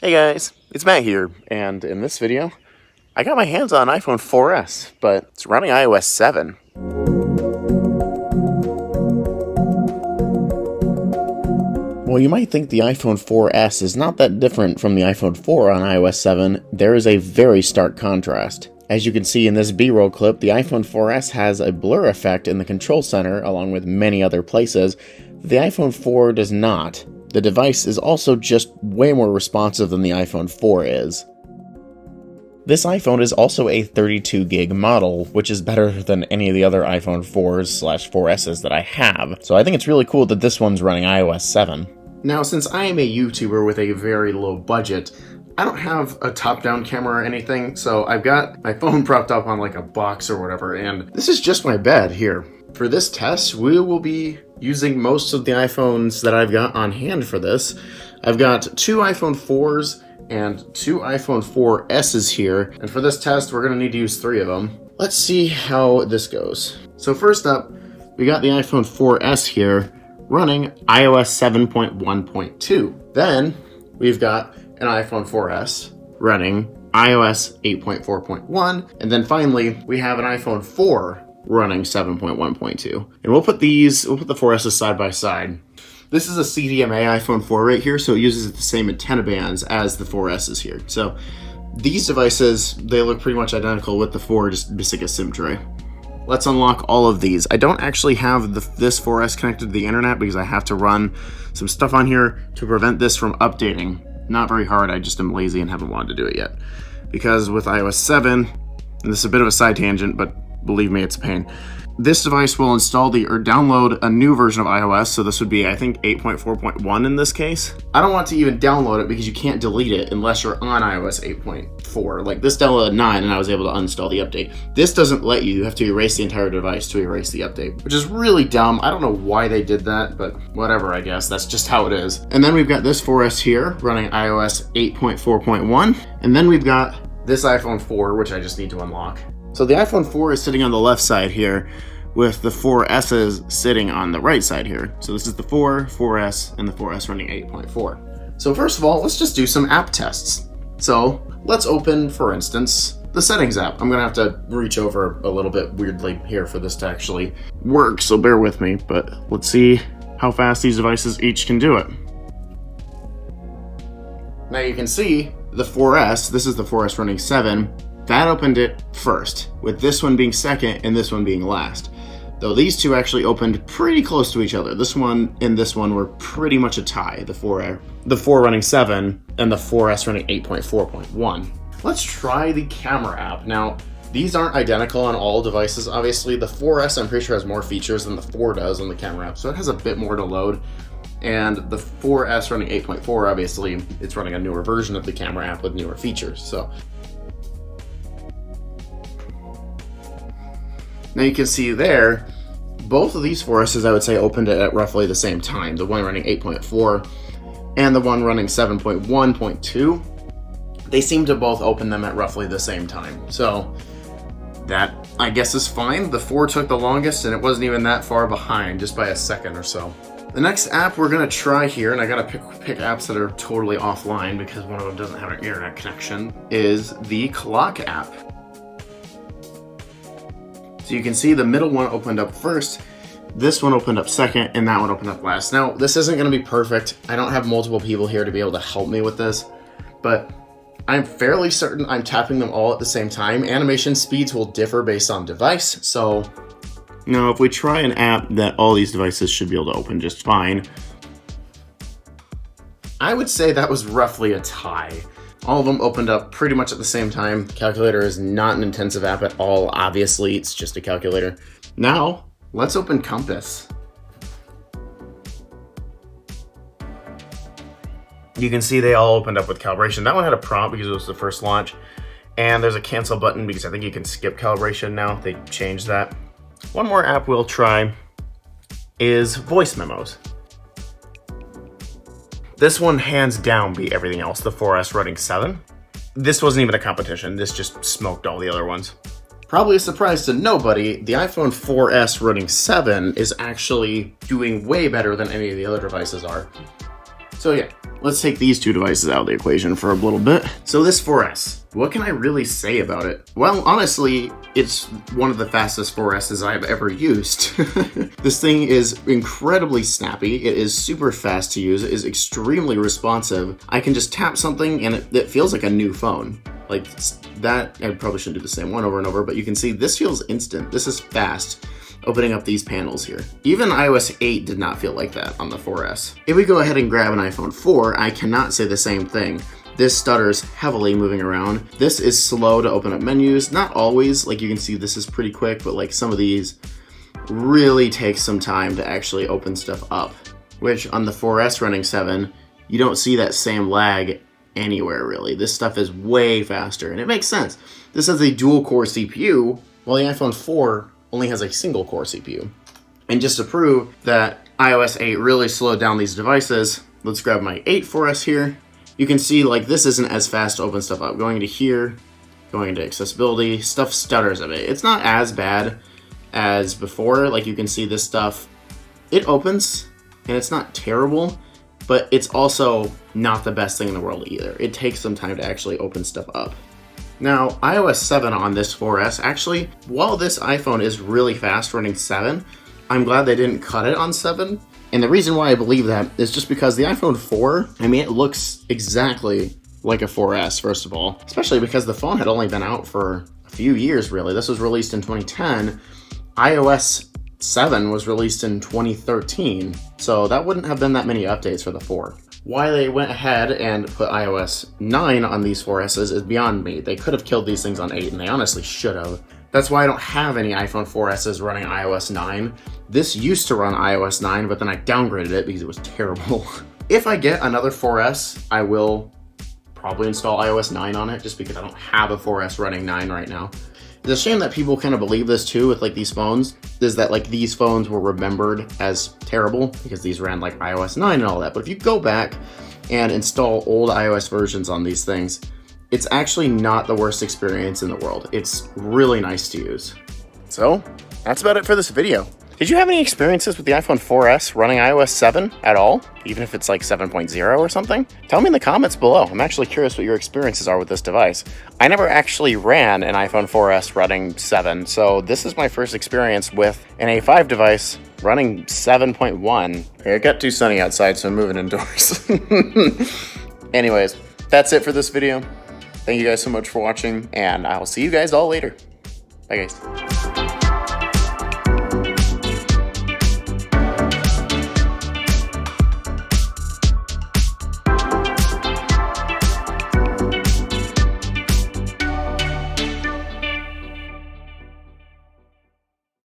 Hey guys, it's Matt here, and in this video, I got my hands on an iPhone 4S, but it's running iOS 7. Well, you might think the iPhone 4S is not that different from the iPhone 4 on iOS 7. There is a very stark contrast. As you can see in this B-roll clip, the iPhone 4S has a blur effect in the control center, along with many other places. The iPhone 4 does not. The device is also just way more responsive than the iPhone 4 is. This iPhone is also a 32 gig model, which is better than any of the other iPhone 4s/4Ss that I have. So I think it's really cool that this one's running iOS 7. Now, since I am a YouTuber with a very low budget, I don't have a top-down camera or anything, so I've got my phone propped up on like a box or whatever, and this is just my bed here. For this test, we will be using most of the iPhones that I've got on hand for this. I've got two iPhone 4s and two iPhone 4Ss here, and for this test, we're gonna need to use three of them. Let's see how this goes. So first up, we got the iPhone 4S here running iOS 7.1.2. Then we've got an iPhone 4S running iOS 8.4.1, and then finally we have an iPhone 4 running 7.1.2. And we'll put the 4Ss side by side. This is a CDMA iPhone 4 right here, so it uses the same antenna bands as the 4Ss here. So these devices, they look pretty much identical with the 4, just missing a SIM tray. Let's unlock all of these. I don't actually have this 4S connected to the internet because I have to run some stuff on here to prevent this from updating. Not very hard, I just am lazy and haven't wanted to do it yet. Because with iOS 7, and this is a bit of a side tangent, but believe me, it's a pain. This device will install or download a new version of iOS, so this would be, I think, 8.4.1 in this case. I don't want to even download it because you can't delete it unless you're on iOS 8.4. Like, this downloaded 9 and I was able to uninstall the update. This doesn't let you. You have to erase the entire device to erase the update, which is really dumb. I don't know why they did that, but whatever, I guess. That's just how it is. And then we've got this 4S here running iOS 8.4.1, and then we've got this iPhone 4, which I just need to unlock. So the iPhone 4 is sitting on the left side here, with the 4Ss sitting on the right side here. So this is the 4, 4S, and the 4S running 8.4. So first of all, let's just do some app tests. So let's open, for instance, the settings app. I'm gonna have to reach over a little bit weirdly here for this to actually work, so bear with me, but let's see how fast these devices each can do it. Now you can see the 4S, this is the 4S running 7, that opened it first, with this one being second and this one being last. Though these two actually opened pretty close to each other. This one and this one were pretty much a tie, the 4 running 7 and the 4S running 8.4.1. Let's try the camera app. Now, these aren't identical on all devices, obviously. The 4S, I'm pretty sure, has more features than the 4 does on the camera app, so it has a bit more to load. And the 4S running 8.4, obviously, it's running a newer version of the camera app with newer features, so. Now you can see there, both of these 4Ss I would say opened it at roughly the same time. The one running 8.4 and the one running 7.1.2. They seem to both open them at roughly the same time. So that, I guess, is fine. The 4 took the longest and it wasn't even that far behind, just by a second or so. The next app we're gonna try here, and I gotta pick apps that are totally offline because one of them doesn't have an internet connection, is the clock app. So you can see the middle one opened up first, this one opened up second, and that one opened up last. Now, this isn't gonna be perfect. I don't have multiple people here to be able to help me with this, but I'm fairly certain I'm tapping them all at the same time. Animation speeds will differ based on device, so now if we try an app that all these devices should be able to open just fine, I would say that was roughly a tie. All of them opened up pretty much at the same time. Calculator is not an intensive app at all, obviously, it's just a calculator. Now, let's open Compass. You can see they all opened up with calibration. That one had a prompt because it was the first launch, and there's a cancel button because I think you can skip calibration now. They changed that. One more app we'll try is voice memos. This one hands down beat everything else, the 4S running 7. This wasn't even a competition, this just smoked all the other ones. Probably a surprise to nobody, the iPhone 4S running 7 is actually doing way better than any of the other devices are. So yeah, let's take these two devices out of the equation for a little bit. So this 4S, what can I really say about it? Well, honestly, it's one of the fastest 4Ss I've ever used. This thing is incredibly snappy. It is super fast to use. It is extremely responsive. I can just tap something and it feels like a new phone. Like that, I probably shouldn't do the same one over and over, but you can see this feels instant. This is fast. Opening up these panels here. Even iOS 8 did not feel like that on the 4S. If we go ahead and grab an iPhone 4, I cannot say the same thing. This stutters heavily moving around. This is slow to open up menus. Not always, like you can see this is pretty quick, but like some of these really take some time to actually open stuff up. Which on the 4S running 7, you don't see that same lag anywhere really. This stuff is way faster, and it makes sense. This has a dual core CPU, while the iPhone 4 only has a single core CPU. And just to prove that iOS 8 really slowed down these devices, let's grab my 8 4S here. You can see like this isn't as fast to open stuff up. Going to here, going into accessibility, stuff stutters a bit. It's not as bad as before. Like you can see this stuff, it opens and it's not terrible, but it's also not the best thing in the world either. It takes some time to actually open stuff up. Now, iOS 7 on this 4S, actually, while this iPhone is really fast running 7, I'm glad they didn't cut it on 7. And the reason why I believe that is just because the iPhone 4, I mean, it looks exactly like a 4S, first of all, especially because the phone had only been out for a few years, really. This was released in 2010. iOS 7 was released in 2013, so that wouldn't have been that many updates for the 4. Why they went ahead and put iOS 9 on these 4Ss is beyond me. They could have killed these things on 8, and they honestly should have. That's why I don't have any iPhone 4Ss running iOS 9. This used to run iOS 9, but then I downgraded it because it was terrible. If I get another 4S, I will probably install iOS 9 on it, just because I don't have a 4S running 9 right now. It's a shame that people kind of believe this too with like these phones, is that like these phones were remembered as terrible because these ran like iOS 9 and all that. But if you go back and install old iOS versions on these things, it's actually not the worst experience in the world. It's really nice to use. So that's about it for this video. Did you have any experiences with the iPhone 4S running iOS 7 at all? Even if it's like 7.0 or something? Tell me in the comments below. I'm actually curious what your experiences are with this device. I never actually ran an iPhone 4S running 7, so this is my first experience with an A5 device running 7.1. It got too sunny outside, so I'm moving indoors. Anyways, that's it for this video. Thank you guys so much for watching, and I'll see you guys all later. Bye guys.